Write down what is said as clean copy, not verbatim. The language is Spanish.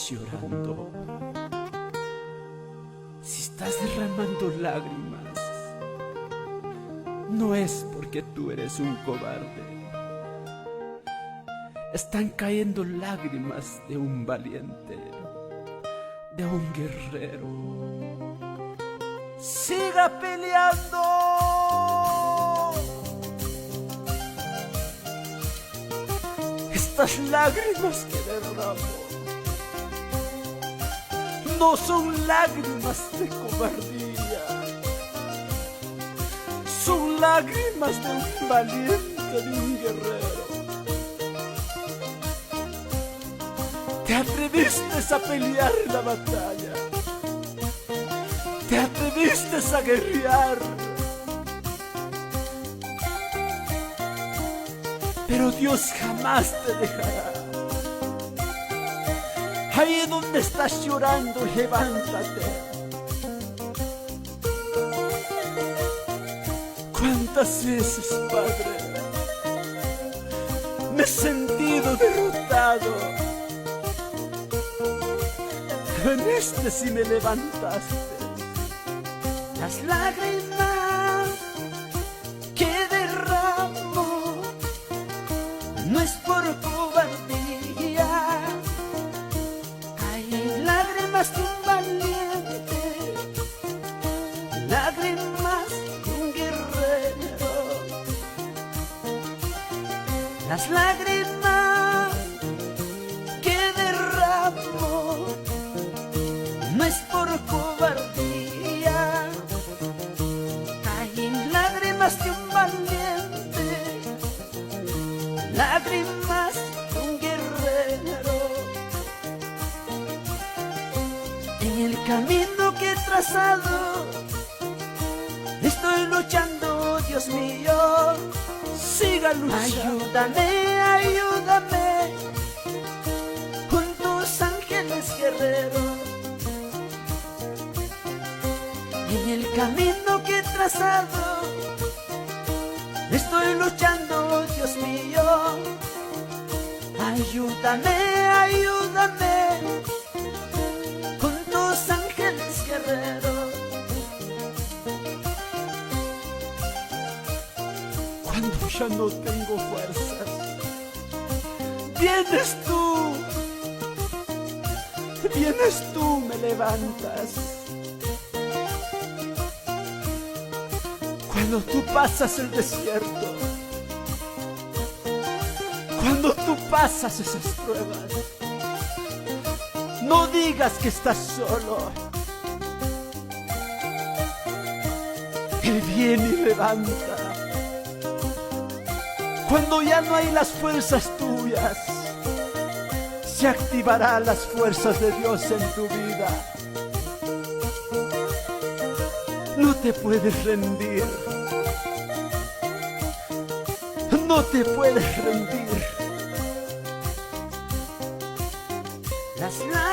llorando, si estás derramando lágrimas, no es porque tú eres un cobarde. Están cayendo lágrimas de un valiente, de un guerrero. ¡Siga peleando! Estas lágrimas que derramo no son lágrimas de cobardía, son lágrimas de un valiente, de un guerrero. Te atreviste a pelear la batalla, te atreviste a guerrear, pero Dios jamás te dejará. Ahí donde estás llorando, levántate. ¿Cuántas veces, Padre, me he sentido derrotado? Veniste y me levantaste. Las lágrimas que derramo no es por cobardía. Hay lágrimas de un valiente, lágrimas de un guerrero. Las lágrimas que derramo no es por cobardía. Hay lágrimas de un valiente, lágrimas de un guerrero. En el camino que he trazado estoy luchando, Dios mío, siga luchando. Ayúdame, ayúdame, con tus ángeles guerreros. En el camino que he trazado estoy luchando, Dios mío, ayúdame, ayúdame, con tus ángeles guerreros. Cuando ya no tengo fuerzas, vienes tú, me levantas. Cuando tú pasas el desierto, cuando tú pasas esas pruebas, no digas que estás solo. Él viene y levanta. Cuando ya no hay las fuerzas tuyas, se activarán las fuerzas de Dios en tu vida. No te puedes rendir. No te puedes rendir.